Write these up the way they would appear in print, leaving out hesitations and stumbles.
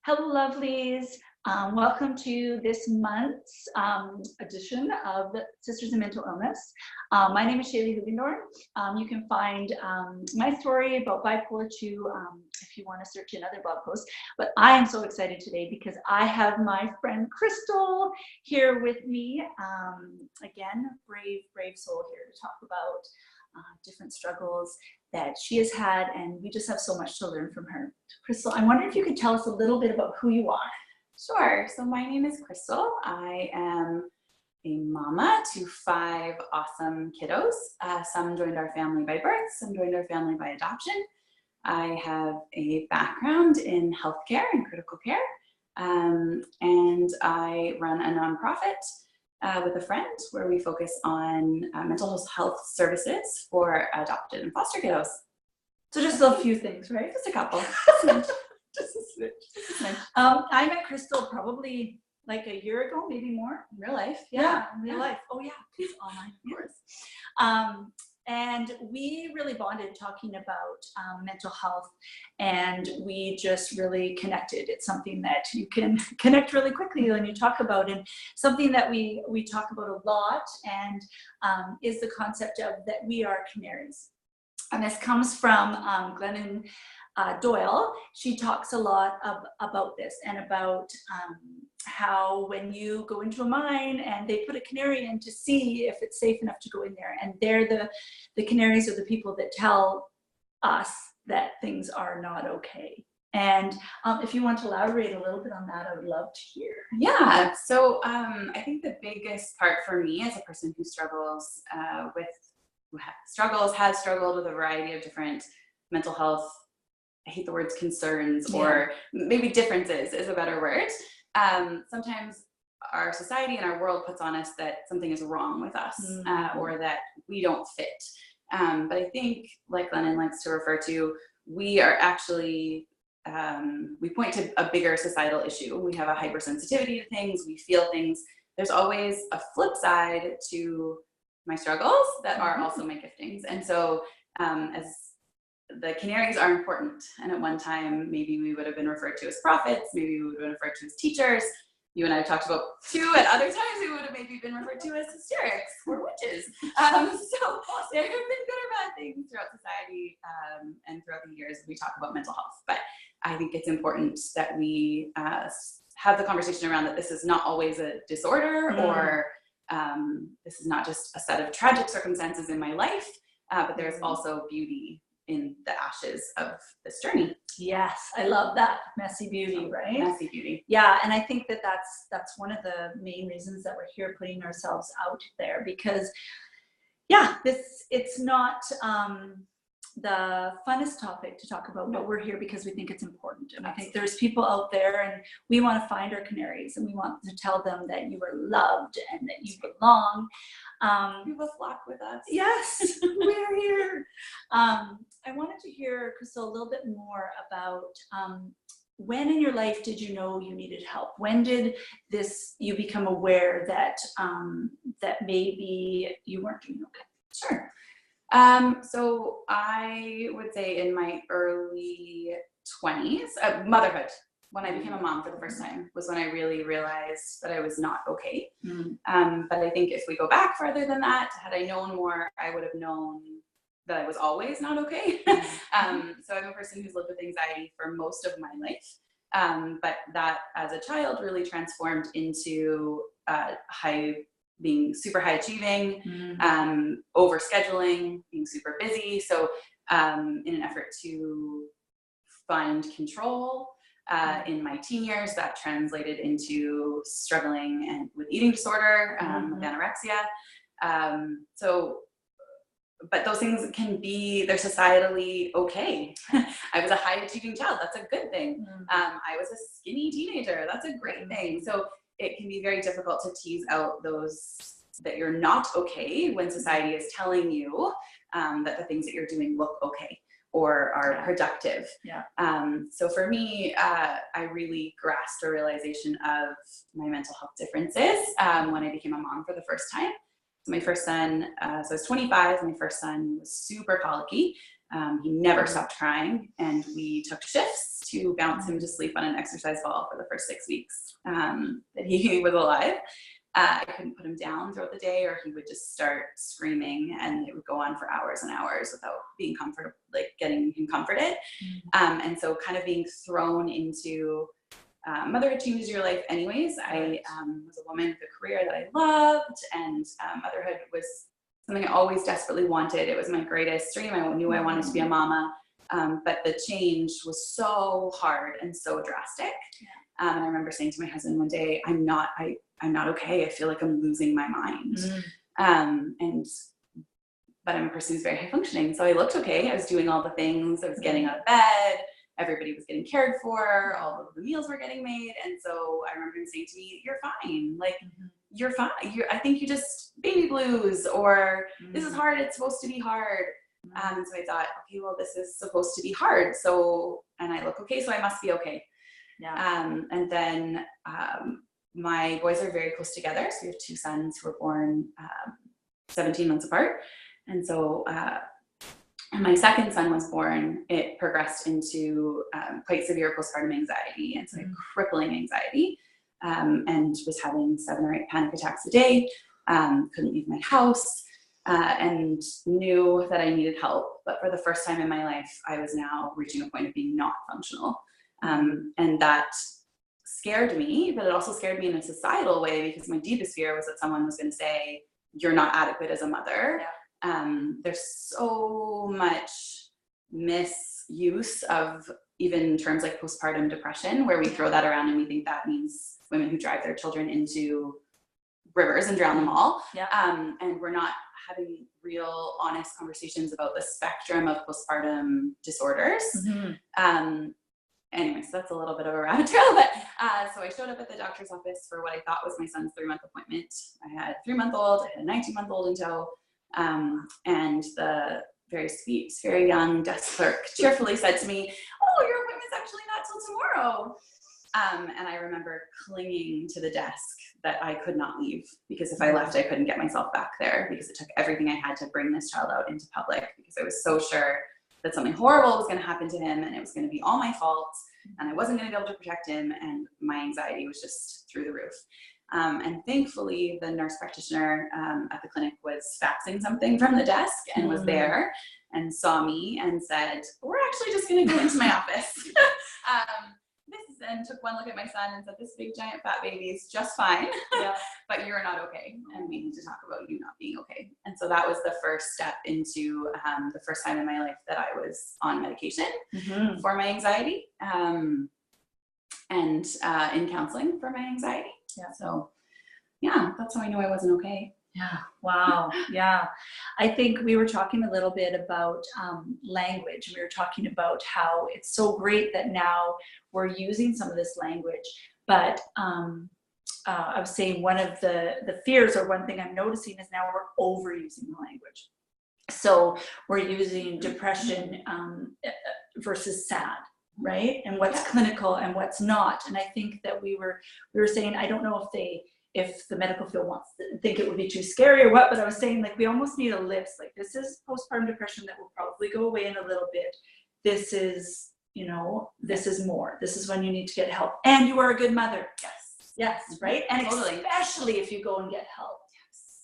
Hello, lovelies. Welcome to this month's edition of Sisters in Mental Illness. My name is Shaylee Hugendorn. You can find my story about bipolar 2 if you want to search in other blog posts. But I am so excited today because I have my friend Crystal here with me. Again, brave soul here to talk about different struggles that she has had, and we just have so much to learn from her. Crystal, I wonder if you could tell us a little bit about who you are. Sure. So my name is Crystal. I am a mama to 5 awesome kiddos. Some joined our family by birth, some joined our family by adoption. I have a background in healthcare and critical care, and I run a nonprofit with a friend where we focus on mental health services for adopted and foster kiddos. So just a few things, right? Just a couple. Just a smidge. I met Crystal probably like a year ago, maybe more. In real life. Yeah, in real life. Oh yeah, please online, of course. And we really bonded talking about mental health, and we just really connected. It's something that you can connect really quickly when you talk about, and something that we talk about a lot, and is the concept of that we are canaries. And this comes from Glennon Doyle. She talks a lot about this and about how when you go into a mine and they put a canary in to see if it's safe enough to go in there, and they're the canaries are the people that tell us that things are not okay. And if you want to elaborate a little bit on that, I would love to hear. Yeah, so I think the biggest part for me as a person who struggles has struggled with a variety of different mental health, I hate the words concerns, or maybe differences is a better word. Sometimes our society and our world puts on us that something is wrong with us, or that we don't fit. But I think, like Lennon likes to refer to, we are actually, we point to a bigger societal issue. We have a hypersensitivity to things, we feel things. There's always a flip side to my struggles that are also my giftings. And so as the canaries are important, and at one time maybe we would have been referred to as prophets, maybe we would have been referred to as teachers. You and I have talked about too. At other times we would have maybe been referred to as hysterics or witches. So there have been good or bad things throughout society, and throughout the years we talk about mental health. But I think it's important that we have the conversation around that this is not always a disorder, or this is not just a set of tragic circumstances in my life, but there's also beauty in the ashes of this journey. Yes, I love that. Messy beauty, right? Messy beauty. Yeah, and I think that that's one of the main reasons that we're here, putting ourselves out there, because it's not the funnest topic to talk about, but we're here because we think it's important. And I think there's people out there, and we want to find our canaries, and we want to tell them that you are loved and that you belong. You will flock with us. Yes, we're here. I wanted to hear, Crystal, a little bit more about when in your life did you know you needed help? When did you become aware that that maybe you weren't doing okay? Sure. So I would say in my early 20s, motherhood, when I became a mom for the first time, was when I really realized that I was not okay. But I think if we go back further than that, had I known more, I would have known that I was always not okay. So I'm a person who's lived with anxiety for most of my life. But that as a child really transformed into being super high achieving, over scheduling, being super busy. So in an effort to find control in my teen years, that translated into struggling and with eating disorder, with anorexia. But those things they're societally okay. I was a high achieving child. That's a good thing. I was a skinny teenager. That's a great thing. So it can be very difficult to tease out those that you're not okay when society is telling you that the things that you're doing look okay or are productive. So for me, I really grasped a realization of my mental health differences when I became a mom for the first time. So my first son, so I was 25, my first son was super colicky. He never stopped crying, and we took shifts to bounce him to sleep on an exercise ball for the first 6 weeks that he was alive. I couldn't put him down throughout the day, or he would just start screaming, and it would go on for hours and hours without being comfortable, like getting him comforted. And so kind of being thrown into motherhood changes your life anyways. I was a woman with a career that I loved, and motherhood was something I always desperately wanted. It was my greatest dream. I knew I wanted to be a mama, but the change was so hard and so drastic. And I remember saying to my husband one day, I'm not okay. I feel like I'm losing my mind. But I'm a person who's very high functioning. So I looked okay. I was doing all the things. I was getting out of bed. Everybody was getting cared for. All of the meals were getting made. And so I remember him saying to me, you're fine. Like, you're fine. I think you just baby blues, or this is hard. It's supposed to be hard. And so I thought, okay, well, this is supposed to be hard. So, and I look okay, so I must be okay. And then my boys are very close together. So we have 2 sons who were born 17 months apart. And so when my second son was born, it progressed into quite severe postpartum anxiety. And so crippling anxiety, and was having 7 or 8 panic attacks a day, couldn't leave my house, and knew that I needed help. But for the first time in my life, I was now reaching a point of being not functional. And that scared me, but it also scared me in a societal way, because my deepest fear was that someone was going to say, you're not adequate as a mother. There's so much misuse of even terms like postpartum depression, where we throw that around and we think that means women who drive their children into rivers and drown them all. And we're not having real honest conversations about the spectrum of postpartum disorders. Anyways, that's a little bit of a rabbit trail, but so I showed up at the doctor's office for what I thought was my son's 3-month appointment. I had a 3-month-old, I had a 19-month-old in tow, and the very sweet, very young desk clerk cheerfully said to me, oh, your appointment's actually not till tomorrow. And I remember clinging to the desk that I could not leave, because if I left, I couldn't get myself back there, because it took everything I had to bring this child out into public, because I was so sure that something horrible was going to happen to him, and it was going to be all my fault, and I wasn't going to be able to protect him, and my anxiety was just through the roof. And thankfully, the nurse practitioner at the clinic was faxing something from the desk and was there and saw me and said, we're actually just going to go into my office. And took one look at my son and said, this big giant fat baby is just fine, but you're not okay, and we need to talk about you not being okay. And so that was the first step into the first time in my life that I was on medication for my anxiety, and in counseling for my anxiety. So that's how I knew I wasn't okay. Wow. I think we were talking a little bit about language. We were talking about how it's so great that now we're using some of this language, but I was saying one of the fears, or one thing I'm noticing, is now we're overusing the language. So we're using depression versus sad, right? And what's clinical and what's not. And I think that we were saying, I don't know if the medical field wants to think it would be too scary or what, but I was saying, like, we almost need a list. Like, this is postpartum depression that will probably go away in a little bit. This is, this is more. This is when you need to get help. And you are a good mother. Yes, right? And especially if you go and get help.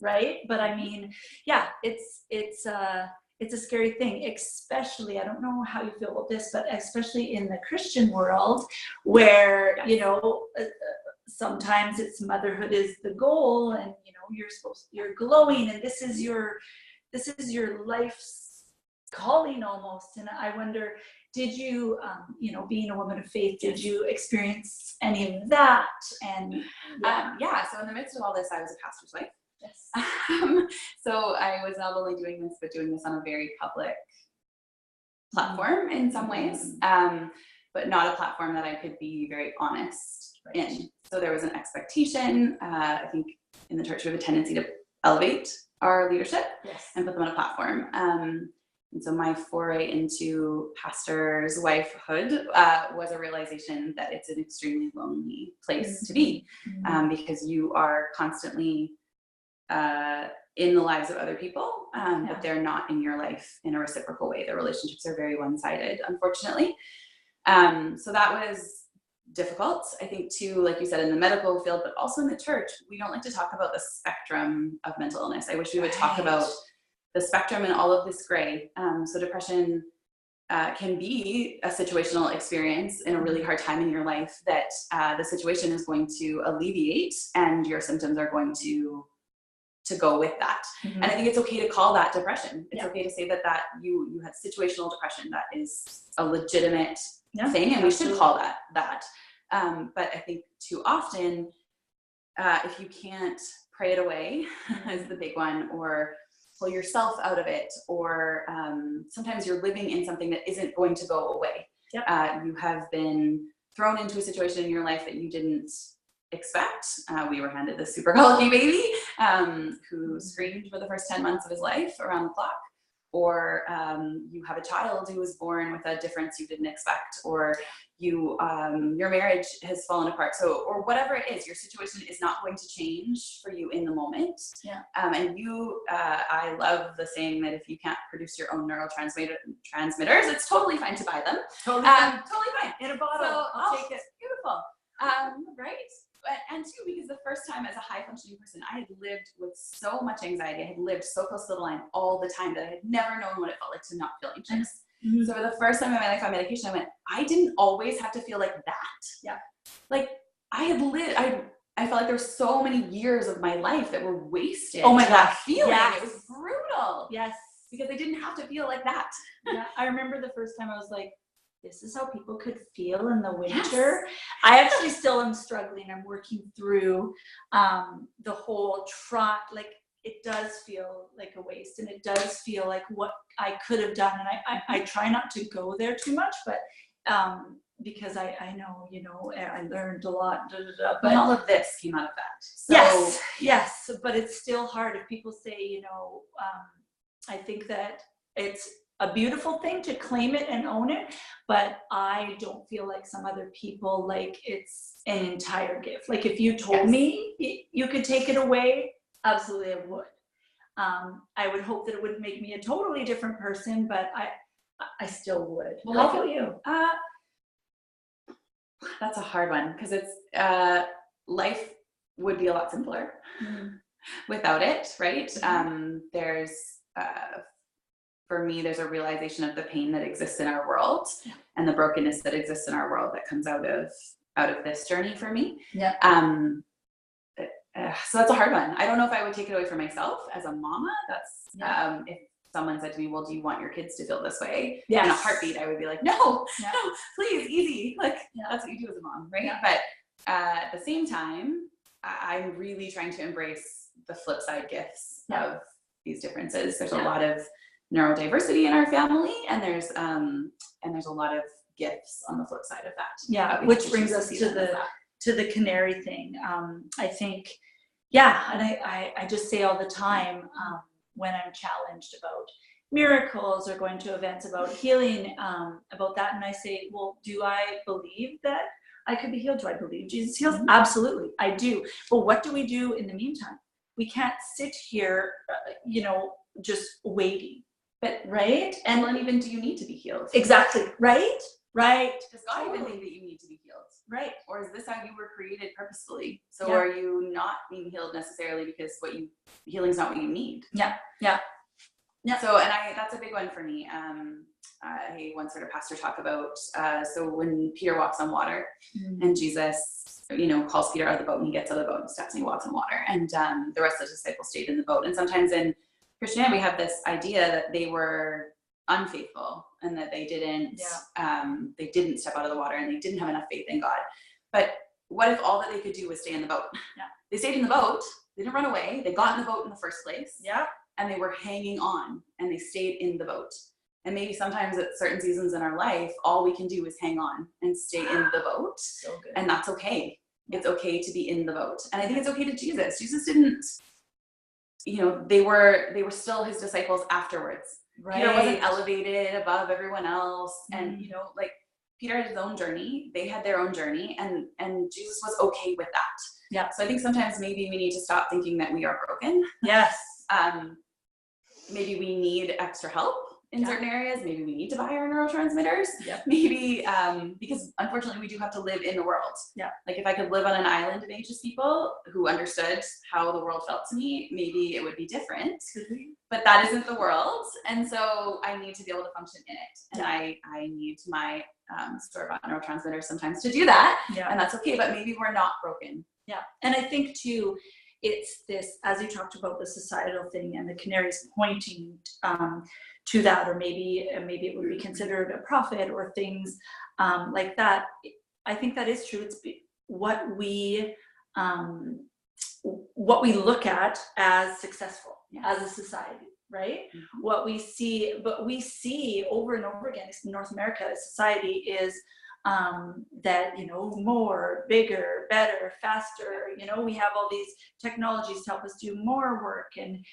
Right? But I mean, it's a scary thing, especially, I don't know how you feel about this, but especially in the Christian world, where, sometimes it's motherhood is the goal, and you're glowing, and this is your life's calling almost. And I wonder, did you being a woman of faith, did you experience any of that? And so in the midst of all this, I was a pastor's wife. So I was not only doing this, but doing this on a very public platform in some ways, but not a platform that I could be very honest in. So there was an expectation, I think in the church we have a tendency to elevate our leadership and put them on a platform. And so my foray into pastor's wifehood was a realization that it's an extremely lonely place to be, because you are constantly in the lives of other people, but they're not in your life in a reciprocal way. The relationships are very one-sided, unfortunately. So that was difficult, I think, too, like you said, in the medical field, but also in the church. We don't like to talk about the spectrum of mental illness. I wish we would talk about the spectrum and all of this gray. So depression can be a situational experience in a really hard time in your life that the situation is going to alleviate and your symptoms are going to go with that. And I think it's okay to call that depression. It's okay to say that you had situational depression. That is a legitimate thing, and we should call that. But I think too often, if you can't pray it away, is the big one, or pull yourself out of it, or sometimes you're living in something that isn't going to go away. You have been thrown into a situation in your life that you didn't expect. We were handed this super colicky baby who screamed for the first 10 months of his life around the clock, or you have a child who was born with a difference you didn't expect, or your marriage has fallen apart. So, or whatever it is, your situation is not going to change for you in the moment. And I love the saying that if you can't produce your own neurotransmitters, it's totally fine to buy them. Totally fine. In a bottle. So, I'll take it. Beautiful. Right? And two, because the first time as a high functioning person, I had lived with so much anxiety. I had lived so close to the line all the time that I had never known what it felt like to not feel anxious. So for the first time in my life on medication, I went, I didn't always have to feel like that. Like I had lived, I felt like there were so many years of my life that were wasted. Oh my gosh. Feeling. It was brutal. Yes. Because I didn't have to feel like that. I remember the first time I was like, this is how people could feel in the winter. I actually still am struggling. I'm working through the whole like it does feel like a waste, and it does feel like what I could have done. And I try not to go there too much, but because I know, I learned a lot. But all of this came out of that. So, yes, but it's still hard. If people say, I think that it's a beautiful thing to claim it and own it, but I don't feel like some other people, like it's an entire gift. Like if you told me you could take it away, absolutely I would. I would hope that it wouldn't make me a totally different person, but I still would. Well, how about you? That's a hard one, because it's life would be a lot simpler without it, right? There's for me, there's a realization of the pain that exists in our world and the brokenness that exists in our world that comes out of this journey for me. So that's a hard one. I don't know if I would take it away from myself as a mama. That's if someone said to me, well, do you want your kids to feel this way? In a heartbeat, I would be like, no, please, easy. Like that's what you do as a mom, right? But at the same time, I'm really trying to embrace the flip side gifts of these differences. There's a lot of neurodiversity in our family, and there's a lot of gifts on the flip side of that. Which brings us to the canary thing. I think, and I just say all the time when I'm challenged about miracles or going to events about healing, about that, and I say, well, do I believe that I could be healed? Do I believe Jesus heals? Absolutely, I do. But what do we do in the meantime? We can't sit here, just waiting. But right? And then even, do you need to be healed? Exactly. Right? Does God even think that you need to be healed? Right. Or is this how you were created purposefully? So are you not being healed necessarily because healing's not what you need? Yeah. So, and that's a big one for me. I once heard a pastor talk about, so when Peter walks on water and Jesus, calls Peter out of the boat, and he gets out of the boat and steps and he walks on water, and the rest of the disciples stayed in the boat. And sometimes in Christianity, we have this idea that they were unfaithful and that they didn't step out of the water and they didn't have enough faith in God. But what if all that they could do was stay in the boat? They stayed in the boat. They didn't run away. They got in the boat in the first place. And they were hanging on, and they stayed in the boat. And maybe sometimes at certain seasons in our life, all we can do is hang on and stay in the boat. So good. And that's okay. It's okay to be in the boat. And I think it's okay to Jesus. Jesus didn't, they were still his disciples afterwards. Right. Peter wasn't elevated above everyone else. And, Peter had his own journey. They had their own journey. And Jesus was okay with that. Yeah. So I think sometimes maybe we need to stop thinking that we are broken. Yes. Maybe we need extra help in certain areas. Maybe we need to buy our neurotransmitters. Yep. Maybe, because unfortunately we do have to live in the world. Yeah. Like if I could live on an island of anxious people who understood how the world felt to me, maybe it would be different. But that isn't the world. And so I need to be able to function in it. And I need my store-bought neurotransmitters sometimes to do that. Yeah. And that's okay, but maybe we're not broken. Yeah. And I think too, it's this, as you talked about the societal thing and the Canaries pointing to that, or maybe it would be considered a prophet or things like that. I think that is true. It's what we look at as successful as a society, right? Mm-hmm. What we see, but we see over and over again in North America, society is that, you know, more, bigger, better, faster, you know, we have all these technologies to help us do more work and,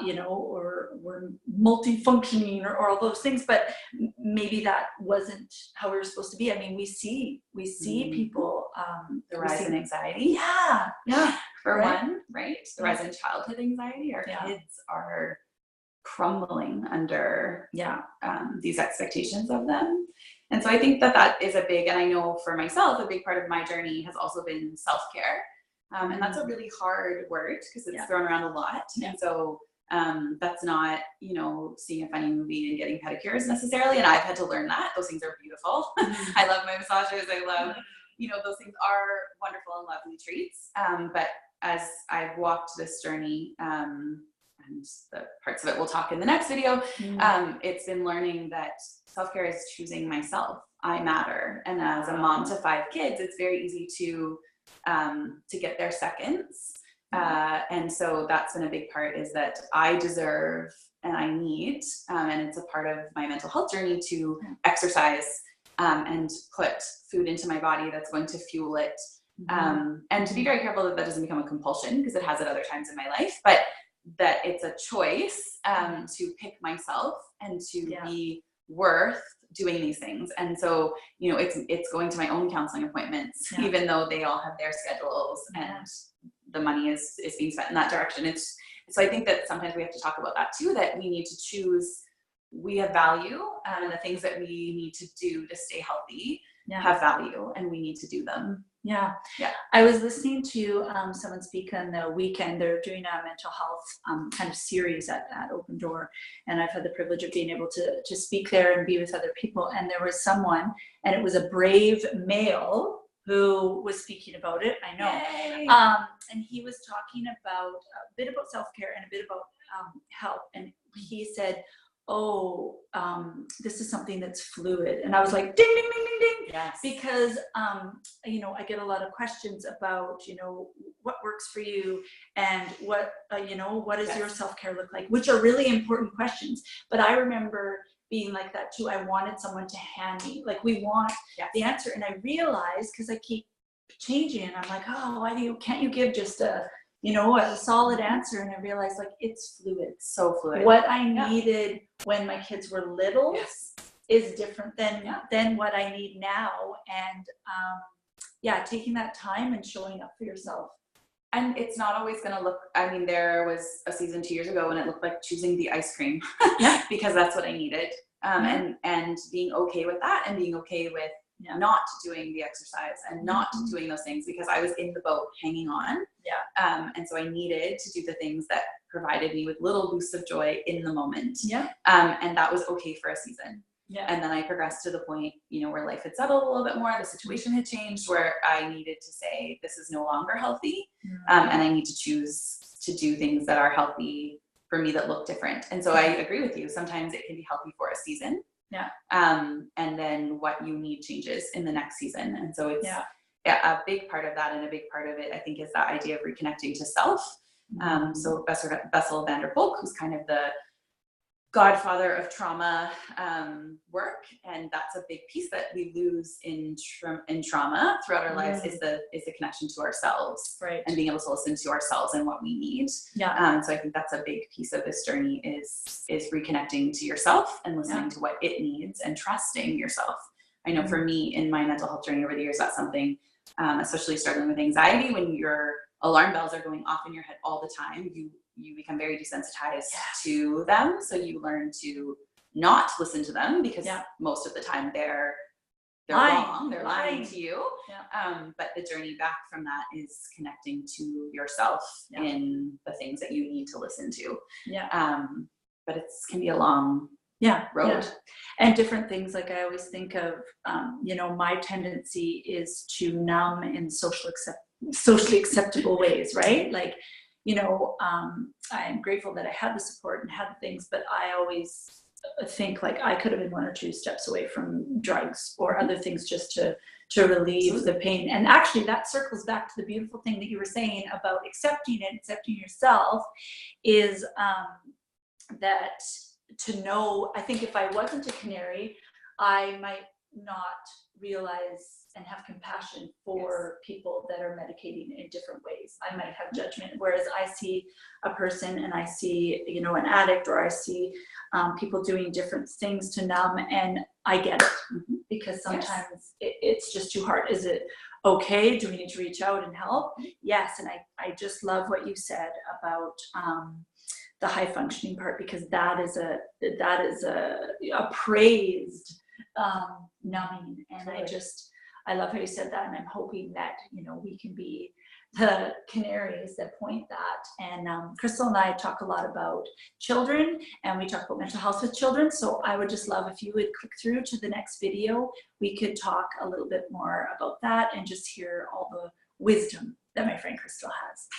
you know, or we're multifunctioning or all those things, but maybe that wasn't how we were supposed to be. I mean, we see mm-hmm. people, the rise in anxiety. Yeah. For one, right? The rise in childhood anxiety. Our kids are crumbling under these expectations of them. And so I think that is a big, and I know for myself, a big part of my journey has also been self-care. And that's a really hard word because it's thrown around a lot. And so that's not, you know, seeing a funny movie and getting pedicures necessarily. And I've had to learn that. Those things are beautiful. I love my massages. I love, you know, those things are wonderful and lovely treats. But as I've walked this journey, and the parts of it we'll talk in the next video, it's been learning that self-care is choosing myself. I matter. And as a mom to 5 kids, it's very easy to get their seconds. And so that's been a big part, is that I deserve and I need, and it's a part of my mental health journey to exercise and put food into my body that's going to fuel it. And to be very careful that doesn't become a compulsion, because it has at other times in my life, but that it's a choice to pick myself and to be worth doing these things. And so, you know, it's going to my own counseling appointments, even though they all have their schedules and the money is being spent in that direction. So I think that sometimes we have to talk about that too, that we need to choose, we have value, and the things that we need to do to stay healthy have value, and we need to do them. Yeah. I was listening to someone speak on the weekend. They're doing a mental health kind of series at Open Door, and I've had the privilege of being able to speak there and be with other people. And there was someone, and it was a brave male who was speaking about it. I know. And he was talking about a bit about self-care and a bit about help. And he said, this is something that's fluid. And I was like, ding, ding, ding, ding, ding. Yes. Because, you know, I get a lot of questions about, you know, what works for you and what, you know, what does your self-care look like, which are really important questions. But I remember being like that too. I wanted someone to hand me, like, we want the answer. And I realized, because I keep changing, and I'm like, can't you give just a solid answer? And I realized, like, it's fluid. So fluid. What I needed when my kids were little is different than what I need now. And taking that time and showing up for yourself. And it's not always going to look, I mean, there was a season 2 years ago when it looked like choosing the ice cream because that's what I needed. And being okay with that, and being okay with not doing the exercise and not doing those things, because I was in the boat hanging on. And so I needed to do the things that provided me with little boosts of joy in the moment. And that was okay for a season. And then I progressed to the point, you know, where life had settled a little bit more, the situation had changed, where I needed to say, this is no longer healthy. And I need to choose to do things that are healthy for me, that look different. And so I agree with you. Sometimes it can be healthy for a season. And then what you need changes in the next season. And so it's a big part of that, and a big part of it, I think, is that idea of reconnecting to self. So Bessel van der Kolk, who's kind of the godfather of trauma work, and that's a big piece that we lose in trauma throughout our lives, is the connection to ourselves, and being able to listen to ourselves and what we need. So I think that's a big piece of this journey, is reconnecting to yourself and listening to what it needs and trusting yourself. I know for me, in my mental health journey over the years, that's something especially struggling with anxiety, when your alarm bells are going off in your head all the time, you become very desensitized to them. So you learn to not listen to them, because most of the time they're wrong, they're lying to you. But the journey back from that is connecting to yourself in the things that you need to listen to. But it can be a long road. And different things, like I always think of, you know, my tendency is to numb in socially acceptable ways, right? Like, you know, I'm grateful that I had the support and had the things, but I always think like I could have been 1 or 2 steps away from drugs or other things just to relieve the pain. And actually that circles back to the beautiful thing that you were saying about accepting it, accepting yourself, is that to know, I think if I wasn't a canary, I might not realize and have compassion for people that are medicating in different ways. I might have judgment, whereas I see a person and I see, you know, an addict, or I see people doing different things to numb, and I get it, because sometimes it's just too hard. Is it okay? Do we need to reach out and help? Yes. And I just love what you said about the high functioning part, because that is a praised numbing. And I love how you said that, and I'm hoping that, you know, we can be the canaries that point that. And Crystal and I talk a lot about children, and we talk about mental health with children. So I would just love if you would click through to the next video. We could talk a little bit more about that and just hear all the wisdom that my friend Crystal has.